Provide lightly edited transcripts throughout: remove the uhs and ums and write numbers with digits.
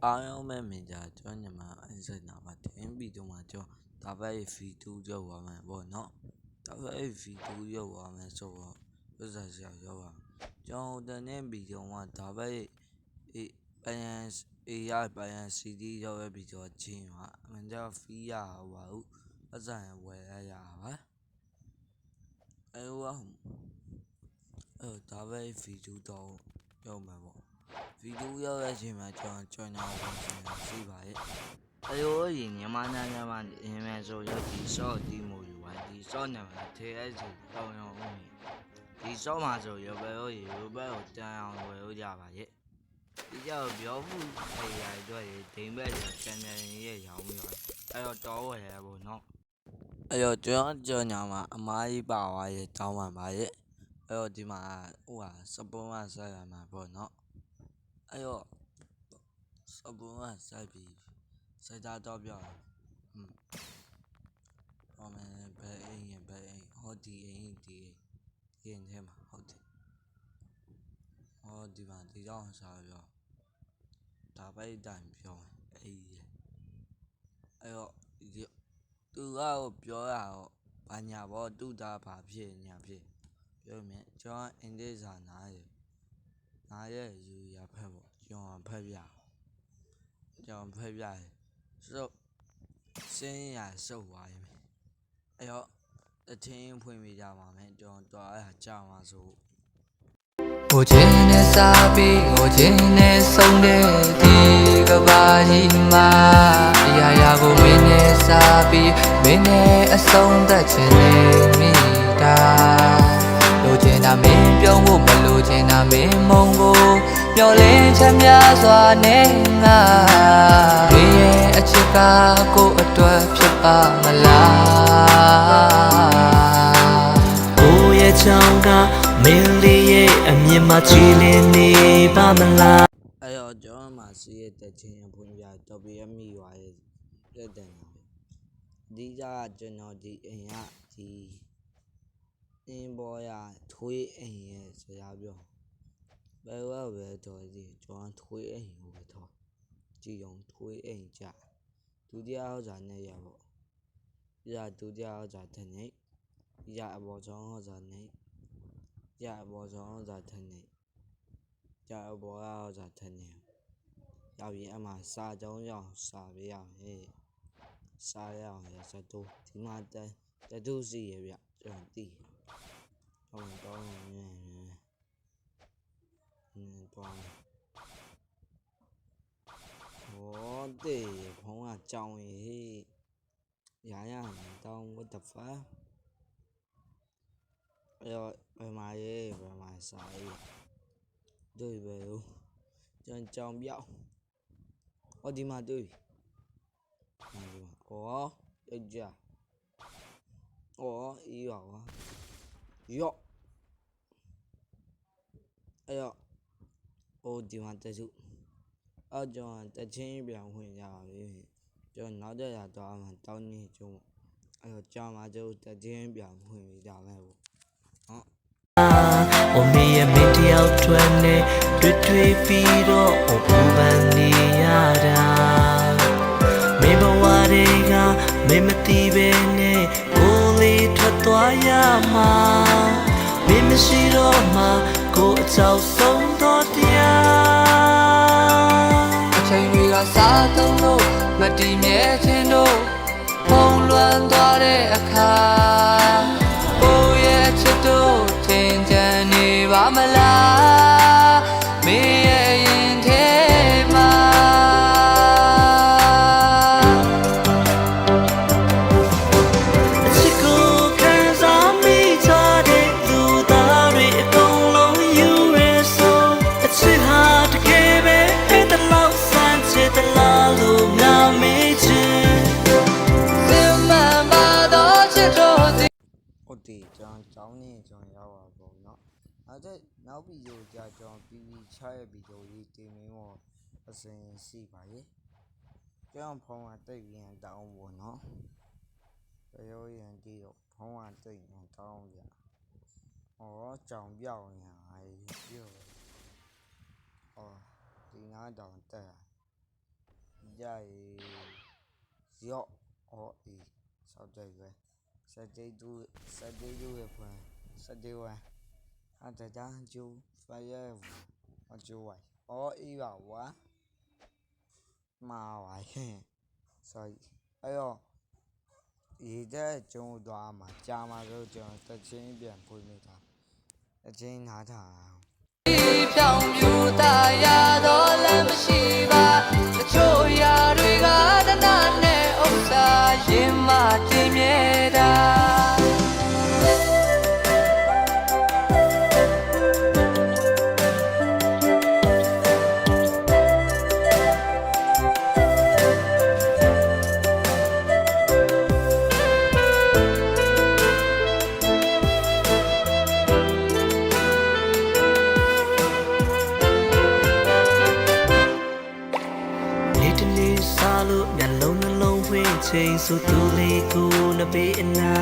အားလုံးပဲမြင်ကြကျွန်တော်ညီမအင်းစိတ်နာပါတင်ပြီးတော့မှကျွန်တော်ဒါပဲ V2 ရောက်သွားမယ်ပေါ့နော်ဒါပဲ V2 ရောက်သွားမယ်ဆိုတော့ဥစ္စာဆရာရောက်ပါကျွန်တော်တနေ့ပြီးတော့မှဒါပဲပယံ CD ရောက်ပဲပြီးတော့ချင်းပါအမှန်တော့ဖီးရပါဘူးအစံဝယ်ရပါဒါပဲ V2 တော့ရောက်မှာပေါ့V2 ရောက်ရချင်းမှာကျွန်တော်စီပါရဲ့ရင်မြန်မာနိုင်ငံမှာအင်းမဲ့ဆိုရဒီစော့ဒီမိုယူပါဒီစော့နံပါတ်ထဲအဲ့ဆိုတောင်းရောဦးဒီစော့မှာဆိုရဘယ်ကိုတန်အောင်ဝယ်လို့ရပါရဲ့ဒီကြောက်ပြောမှုအေးရတော့ဒိမ်ဘက်ချန်နယ်ရဲ့ရောင်းပြီးပါအဲ့တော့တော်ဝယ်ရပေါ့နော်အဲ့တော့ကျွန်ညာမှာအမားကြီးပါသွားရဲ့တောင်းပန်ပါရဲ့အဲ့တော့ဒီမှာစပွန်ကဆက်ရမှာပေါ့နော်အဲ့တော့စပွန်ကဆက်ပြီးစိုက်သားတော့ပြောဟောမယ်ဘယ်အိမ်ဟောဒီအိမ်ထဲမှာဟုတ်တယ်ဟောဒီမှာဒီတော့စားပြောဒါပဲတိုင်ပြောအဲ့တော့သူကပြောရတော့ဘာညာဘောသူ့သားဘာဖြစ်ညာဖြစ်ပြောမြင်ကျွန်တော်အင်္ဂလိပ်စာနားရဲ့ယူရဖက်ပေါ့ကျွန်တော်ဖက်ပြဆိုစင်းရစုပ်သွားရင်အဲ့တော့တထင်းဖွင့်ပေးကြပါမယ်ကျွန်တော်အဲ့ဒါကြာမှာဆို我今天傻逼，我今天送的第一个巴西马，呀，我明天傻逼，明天送的钱的米达，路见那没标我们路见那没梦我，标嘞前面说呢啊，你也去干过多偏巴么啦。ချောင်းကမင်းလေးရဲ့အမြင်မှာကြည်လင်နေပါမလားအဲ့တော့ကျွန်တော်မှာစီးရဲ့တက်ချင်းဖွင့်ပြတော့ပြမိရွာရဲ့တက်တယ်ပါအဓိကကျွန်တော်ဒီအိမ်ကဒီအင်းပေါ်ရထွေးအိမ်ရဲ့ဆရာပြောဘယ်တော့ပဲတော့ဒီကျွန်တော်ထွေးအိမ်ကိုပဲတော့ကြည်အောင်ထွေးအိမ်ကြဒုတိယဟောစာနဲ့ရပေါ့ဒုတိယဟောစာတဲ့နေ့ရအပေါ်ဆောင်ဟောစာနဲ့ရအပေါ်ဆောင်ဟောစာတဲ့နေ့ရအပေါ်ဟောစာတဲ့နေ့ရောက်ရင်အမှစာကြောင်းရောက်စာပေးရမယ်စာရအောင်ရစတော့ဒီမှာတတူးစီရပြကျွန်တော်သိဟုတ်တော့တော့ဟောတဲ့ဖုံးကကြောင်ရေးရတောင်း what the fuck အဲ့တော့ဘယ်မှာစာရေးတွေ့ပဲကျွန်တော်ကြောင်ပြောက်ဟောဒီမှာတွေ့ဒီမှာယောက်ျားအေးရောအဲ့တော့ဒီမှာတစုကျွန်တော်တချင်းပြောင်းခွင့်ရပါပြီကျွန်တော်နောက်တစ်ရာတော့မှတောင်းနေကျုံအဲ့တော့ကြောင်မှာကျုပ်တချင်းပြောင်းခွင့်ရမယ်ပေါ့我们也没条穿的，对比着我不办你呀的，没把我的个没么地边呢，我里脱多呀嘛，没么西罗嘛，我早送到家。အချိန်တွေကစားသုံးလို့မတည်မြဲခြင်းတို့ဖုံးလွှမ်းသွားတဲ့အခါကိုယ့်ရဲ့ချစ်တို့ထင်ကြံနေပါမလားမင်းရဲ့ရင်ထဲမှာချစ်ကိုခံစားမိကြတဲ့လူသားတွေအကုန်လုံးယူရဆိုအချစ်ဟာတကယ်ပဲအဲ့တလောက်စမ်းချစ်တလားလို့ငါမေးချင်စင်မှန်ပါတော့ချစ်တို့စီဟုတ်တယ်ကျွန်တော်ရောက်ပါပေါ့နော်နောက်ဗီဒီယိုကြကျွန်တော်ပြီးချရဲ့ဗီဒီယိုလေးတင်မင်းတော့အစဉ်ရှိပါရဲ့ကျွန်တော်ဖုန်းကတိတ်ရင်တောင်းပေါ့နော်ပြောရင်ဒီတော့ဖုန်းကတိတ်ရင်တောင်းကြကြောင်ပြောင်းနေတာပြောဒီနားတောင်တက်家里要哦咦，少这个，十几度的份，11万，啊这张就发也我就为，哦伊话我，妈为，所以，哎呦，现在中多嘛，加嘛都就得前一遍陪没他，前拿他。 ဖြောင်ပြူတာရတော့လမ်းမရှိပါတချို့ရာတွေကတနာနဲ့ဥစ္စာရင်မတင်မြဲတာ နေ့တနေ့စားလို့မျက်လုံးနှလုံးဖွင့်ချိန်ဆိုသူလေးကိုနှစ်ပေအနာ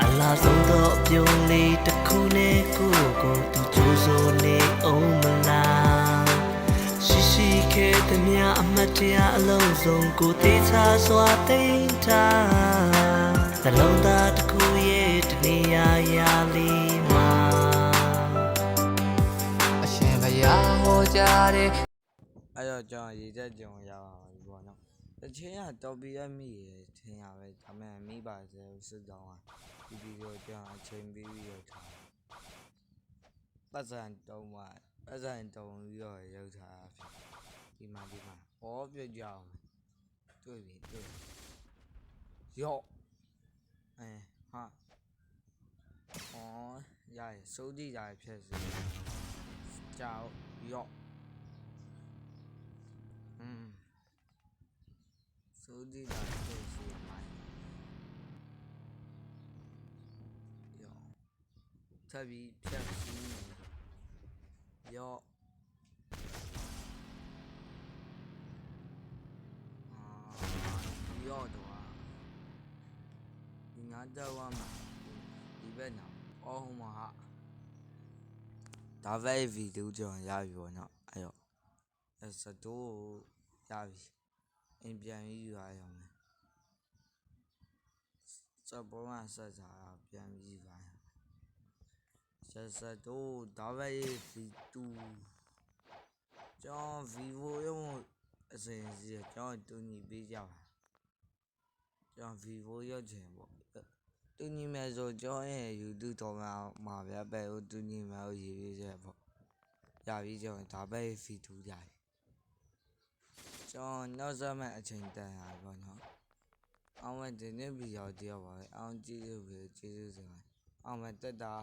အလားဆုံးတော့အပြုံးလေးတစ်ခုနဲ့ကိုသူကြိုးစိုးနေအောင်မလားရှိခဲ့တဲ့မြအမတ်တရားအလုံးစုံကိုသေးချာစွာသိမ်းထားနှလုံးသားတစ်ခုရဲ့တနေရာရာလေးမှာ အရှင်ဘုရားဟောကြားတဲ့ အဲ့တော့ကျွန်တော်ရေးချက်ကြုံရပါပြီပေါ့နော်။တစ်ချင်းကတော်ပြီးရမိရထင်ရပဲဒါပေမဲ့မိပါစေစစ်တောင်းကဒီဗီဒီယိုကျွန်တော်အချိန်ပြီးပြီးရောက်ထား။ပတ်စံတုံးမှာပတ်စံတုံးပြီးတော့ရောက်ထားတာဖြစ်ဒီမှာဟောပြကြအောင်တွေ့ပြီရော့ဟာအော်ရရစိုးကြည့်ကြရဖြစ်စီကြောက်ရော့စိုးကြည့်ကြဖြစ်စီမိုင်းရော့ထပ်ပြီးဖြတ်စီရော့ရော့တော့ဒီငါတော့မှာဒီဘက်နော်အော်ဟိုမှာဟာဒါပဲဗီဒီယိုကျွန်တော်ရပြီပေါ့နော်အဲ့တော့စတိုးရပြီအိမ်ပြန်ပြီးယူရအောင်မယ်စပေါ်မှာဆက်စားပြန်ပြီးယူပါစတိုးဒါပဲဗီတူကျွန်တော် vivo ရုံးအစဉ်စီကျွန်တော်တူညီပေးကြပါကျွန်တော် vivo ရောက်ချင်ပေါ့တူညီမယ်ဆိုကျွန်တော်ရဲ့ YouTube တော်မှာဗျာပဲတူညီမယ်ကိုရေးပေးချက်ပေါ့ရပြီကျွန်တော်ဒါပဲဗီတူကြပြီကျွန်တော်နောက်ဆက်မဲ့အချိန်တန်ရပါတော့အောင်မဒီနေ့ဗီဒီယိုတယောက်ပါပဲအောင်ကြည့်လို့ကျေးဇူးတင်ပါတယ်အောင်မတက်တာ